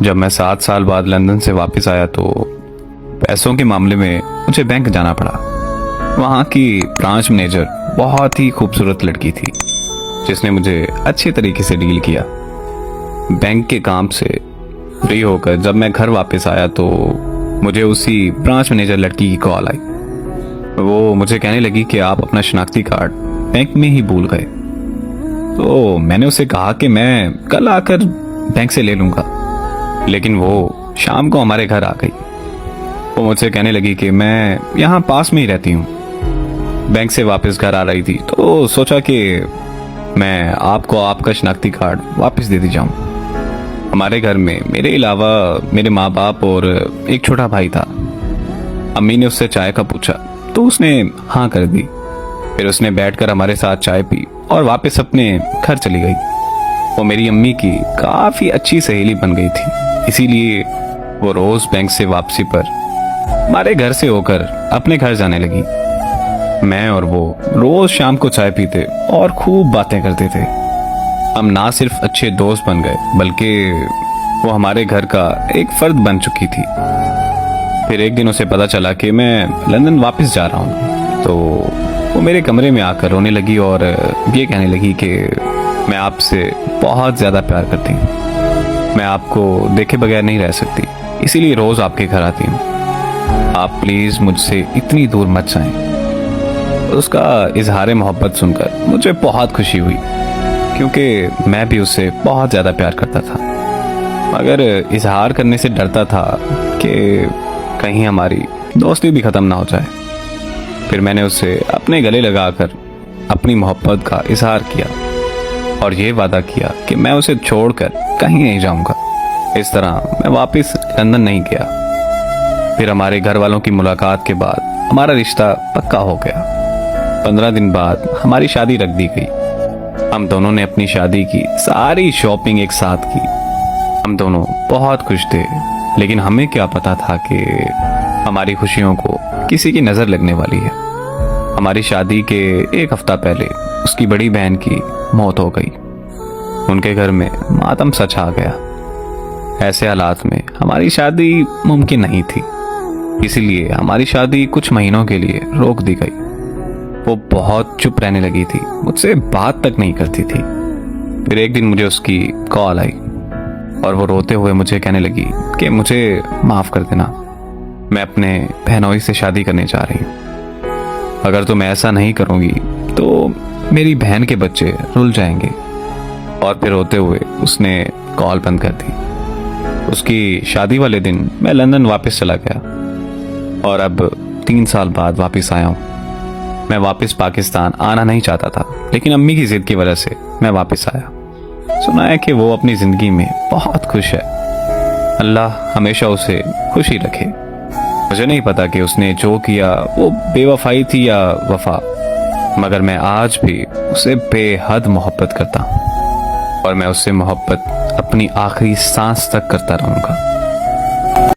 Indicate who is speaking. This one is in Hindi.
Speaker 1: जब मैं 7 साल बाद लंदन से वापस आया तो पैसों के मामले में मुझे बैंक जाना पड़ा। वहाँ की ब्रांच मैनेजर बहुत ही खूबसूरत लड़की थी जिसने मुझे अच्छे तरीके से डील किया। बैंक के काम से फ्री होकर जब मैं घर वापस आया तो मुझे उसी ब्रांच मैनेजर लड़की की कॉल आई। वो मुझे कहने लगी कि आप अपना शनाख्ती कार्ड बैंक में ही भूल गए। तो मैंने उसे कहा कि मैं कल आकर बैंक से ले लूंगा, लेकिन वो शाम को हमारे घर आ गई। वो मुझसे कहने लगी कि मैं यहाँ पास में ही रहती हूँ। बैंक से वापस घर आ रही थी तो सोचा कि मैं आपको आपका शनाख्ती कार्ड वापस दे दी जाऊँ। हमारे घर में मेरे अलावा मेरे माँ बाप और एक छोटा भाई था। अम्मी ने उससे चाय का पूछा तो उसने हाँ कर दी। फिर उसने बैठकर हमारे साथ चाय पी और वापस अपने घर चली गई। वो मेरी अम्मी की काफ़ी अच्छी सहेली बन गई थी, इसीलिए वो रोज़ बैंक से वापसी पर हमारे घर से होकर अपने घर जाने लगी। मैं और वो रोज़ शाम को चाय पीते और खूब बातें करते थे। हम ना सिर्फ अच्छे दोस्त बन गए बल्कि वो हमारे घर का एक फर्द बन चुकी थी। फिर एक दिन उसे पता चला कि मैं लंदन वापस जा रहा हूँ तो वो मेरे कमरे में आकर रोने लगी और ये कहने लगी कि मैं आपसे बहुत ज़्यादा प्यार करती हूँ। मैं आपको देखे बगैर नहीं रह सकती, इसीलिए रोज़ आपके घर आती हूँ। आप प्लीज़ मुझसे इतनी दूर मत जाएं। उसका इजहार मोहब्बत सुनकर मुझे बहुत खुशी हुई क्योंकि मैं भी उससे बहुत ज़्यादा प्यार करता था, मगर इजहार करने से डरता था कि कहीं हमारी दोस्ती भी ख़त्म ना हो जाए। फिर मैंने उसे अपने गले लगाकर अपनी मोहब्बत का इजहार किया और ये वादा किया कि मैं उसे छोड़कर कहीं नहीं जाऊंगा। इस तरह मैं वापस लंदन नहीं गया। फिर हमारे घर वालों की मुलाकात के बाद हमारा रिश्ता पक्का हो गया। 15 दिन बाद हमारी शादी रख दी गई। हम दोनों ने अपनी शादी की सारी शॉपिंग एक साथ की। हम दोनों बहुत खुश थे, लेकिन हमें क्या पता था कि हमारी खुशियों को किसी की नज़र लगने वाली है। हमारी शादी के एक हफ्ता पहले उसकी बड़ी बहन की मौत हो गई। उनके घर में मातम सा छा गया। ऐसे हालात में हमारी शादी मुमकिन नहीं थी, इसीलिए हमारी शादी कुछ महीनों के लिए रोक दी गई। वो बहुत चुप रहने लगी थी, मुझसे बात तक नहीं करती थी। फिर एक दिन मुझे उसकी कॉल आई और वो रोते हुए मुझे कहने लगी कि मुझे माफ़ कर देना, मैं अपने बहनोई से शादी करने जा रही हूँ। अगर तुम ऐसा नहीं करोगी तो मेरी बहन के बच्चे रुल जाएंगे। और फिर रोते हुए उसने कॉल बंद कर दी। उसकी शादी वाले दिन मैं लंदन वापस चला गया और अब 3 साल बाद वापस आया हूँ। मैं वापस पाकिस्तान आना नहीं चाहता था, लेकिन अम्मी की जिद की वजह से मैं वापस आया। सुना है कि वो अपनी ज़िंदगी में बहुत खुश है। अल्लाह हमेशा उसे खुश ही रखे। मुझे नहीं पता कि उसने जो किया वो बेवफाई थी या वफा, मगर मैं आज भी उसे बेहद मोहब्बत करता हूँ और मैं उससे मोहब्बत अपनी आखिरी सांस तक करता रहूँगा।